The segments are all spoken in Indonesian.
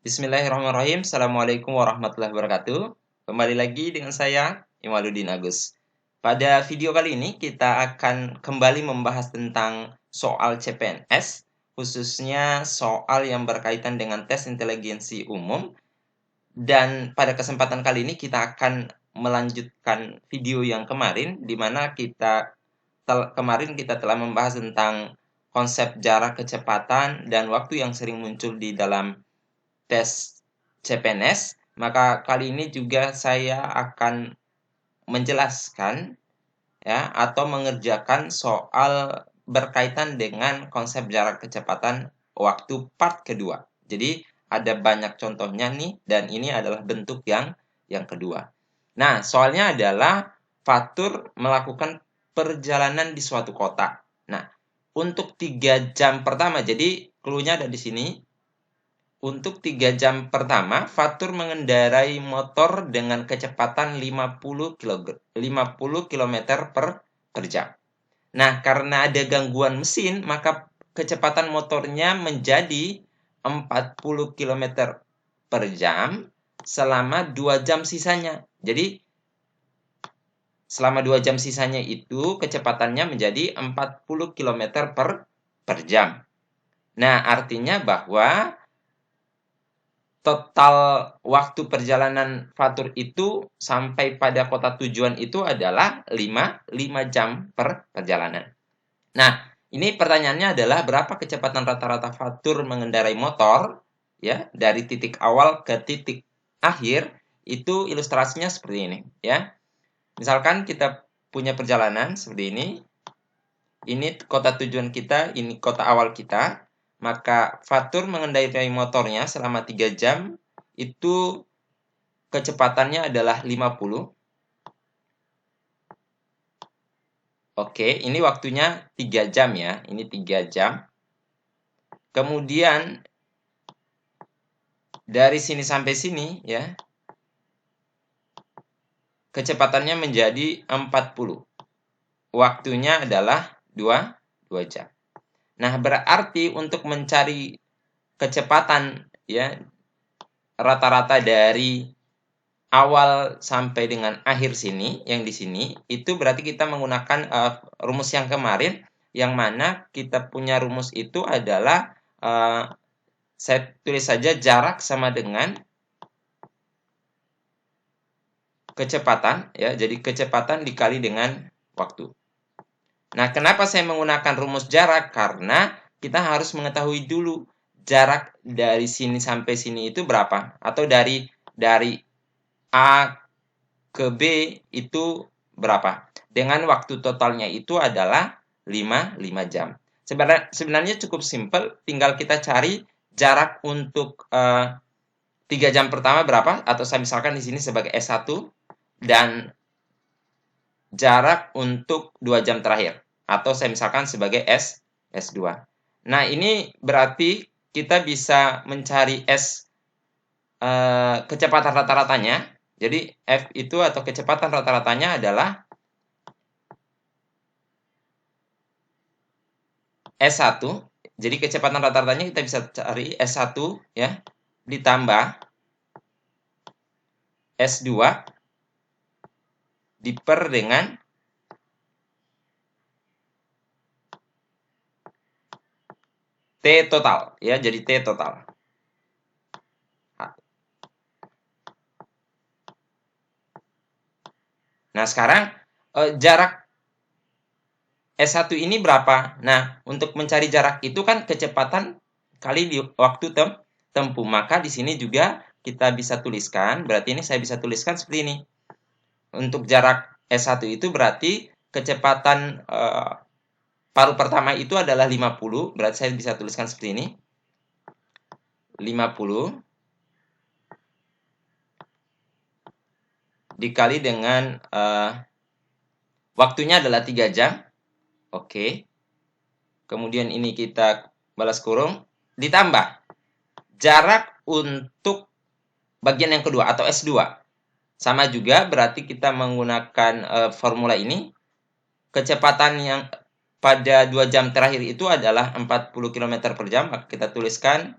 Bismillahirrahmanirrahim. Assalamualaikum warahmatullahi wabarakatuh. Kembali lagi dengan saya, Imaluddin Agus. Pada video kali ini kita akan kembali membahas tentang soal CPNS, khususnya soal yang berkaitan dengan tes inteligensi umum. Dan pada kesempatan kali ini kita akan melanjutkan video yang kemarin, di mana kemarin kita telah membahas tentang konsep jarak kecepatan dan waktu yang sering muncul di dalam tes CPNS, maka kali ini juga saya akan menjelaskan ya atau mengerjakan soal berkaitan dengan konsep jarak kecepatan waktu part kedua. Jadi ada banyak contohnya nih dan ini adalah bentuk yang kedua. Nah, soalnya adalah Fatur melakukan perjalanan di suatu kota. Nah, untuk 3 jam pertama, jadi clue-nya ada di sini. Untuk 3 jam pertama, Fatur mengendarai motor dengan kecepatan 50 km per jam. Nah, karena ada gangguan mesin, maka kecepatan motornya menjadi 40 km per jam selama 2 jam sisanya. Jadi, selama 2 jam sisanya itu kecepatannya menjadi 40 km per jam. Nah, artinya bahwa total waktu perjalanan Fatur itu sampai pada kota tujuan itu adalah 5 jam per perjalanan. Nah, ini pertanyaannya adalah berapa kecepatan rata-rata Fatur mengendarai motor ya dari titik awal ke titik akhir. Itu ilustrasinya seperti ini ya. Misalkan kita punya perjalanan seperti ini. Ini kota tujuan kita, ini kota awal kita. Maka Fatur mengendarai motornya selama 3 jam, itu kecepatannya adalah 50. Oke, ini waktunya 3 jam ya, ini 3 jam. Kemudian, dari sini sampai sini ya, kecepatannya menjadi 40. Waktunya adalah 2 jam. Nah, berarti untuk mencari kecepatan ya rata-rata dari awal sampai dengan akhir sini, yang di sini, itu berarti kita menggunakan rumus yang kemarin, yang mana kita punya rumus itu adalah, saya tulis saja jarak sama dengan kecepatan, ya. Jadi kecepatan dikali dengan waktu. Nah, kenapa saya menggunakan rumus jarak? Karena kita harus mengetahui dulu jarak dari sini sampai sini itu berapa, atau dari A ke B itu berapa. Dengan waktu totalnya itu adalah 5 jam. Sebenarnya cukup simpel, tinggal kita cari jarak untuk 3 jam pertama berapa, atau saya misalkan di sini sebagai S1, dan jarak untuk 2 jam terakhir, atau saya misalkan sebagai S2. Nah, ini berarti kita bisa mencari kecepatan rata-ratanya. Jadi F itu atau kecepatan rata-ratanya adalah S1. Jadi kecepatan rata-ratanya kita bisa cari S1 ya, ditambah S2 diper dengan T total ya, jadi T total. Nah, sekarang jarak S1 ini berapa? Nah, untuk mencari jarak itu kan kecepatan kali di waktu tempuh. Maka di sini juga kita bisa tuliskan, berarti ini saya bisa tuliskan seperti ini. Untuk jarak S1 itu berarti kecepatan paruh pertama itu adalah 50, berarti saya bisa tuliskan seperti ini. 50 dikali dengan waktunya adalah 3 jam. Oke. Kemudian ini kita balas kurung, ditambah jarak untuk bagian yang kedua atau S2. Sama juga berarti kita menggunakan formula ini. Kecepatan yang pada 2 jam terakhir itu adalah 40 km per jam. Maka kita tuliskan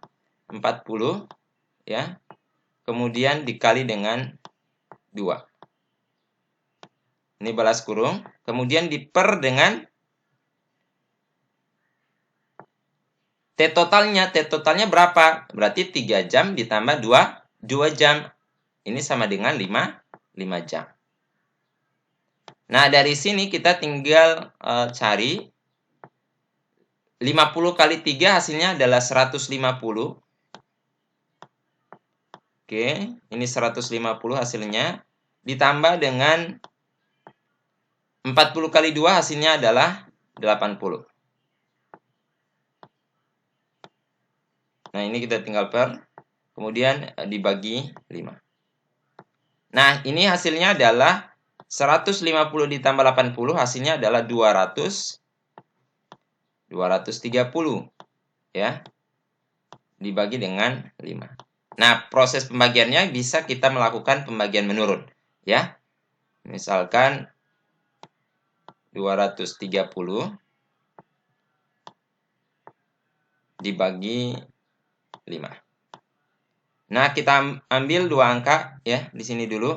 40 ya. Kemudian dikali dengan 2. Ini balas kurung. Kemudian diper dengan T totalnya berapa? Berarti 3 jam ditambah 2 jam. Ini sama dengan 5 jam. Nah, dari sini kita tinggal cari 50 kali 3 hasilnya adalah 150. Oke, ini 150 hasilnya. Ditambah dengan 40 kali 2 hasilnya adalah 80. Nah, ini kita tinggal per. Kemudian dibagi 5. Nah, ini hasilnya adalah 150 ditambah 80 hasilnya adalah 230 ya. Dibagi dengan 5. Nah, proses pembagiannya bisa kita melakukan pembagian menurun ya. Misalkan 230 dibagi 5. Nah, kita ambil 2 angka ya di sini dulu.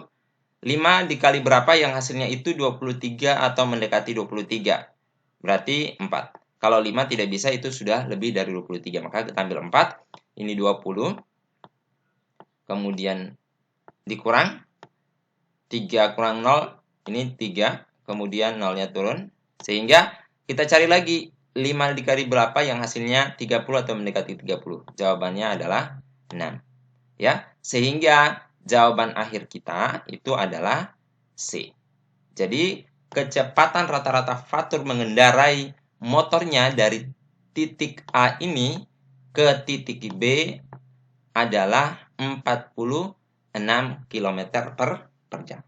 5 dikali berapa yang hasilnya itu 23 atau mendekati 23. Berarti 4. Kalau 5 tidak bisa, itu sudah lebih dari 23. Maka kita ambil 4. Ini 20. Kemudian dikurang. 3 kurang 0. Ini 3. Kemudian 0-nya turun. Sehingga kita cari lagi 5 dikali berapa yang hasilnya 30 atau mendekati 30. Jawabannya adalah 6. Ya, sehingga jawaban akhir kita itu adalah C. Jadi, kecepatan rata-rata Fatur mengendarai motornya dari titik A ini ke titik B adalah 46 km per jam.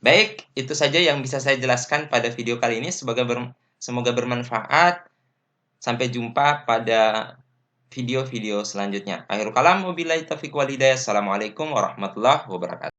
Baik, itu saja yang bisa saya jelaskan pada video kali ini. Semoga bermanfaat. Sampai jumpa pada video-video selanjutnya. Akhirul kalam, wabillahi taufiq wal hidayah. Assalamualaikum warahmatullahi wabarakatuh.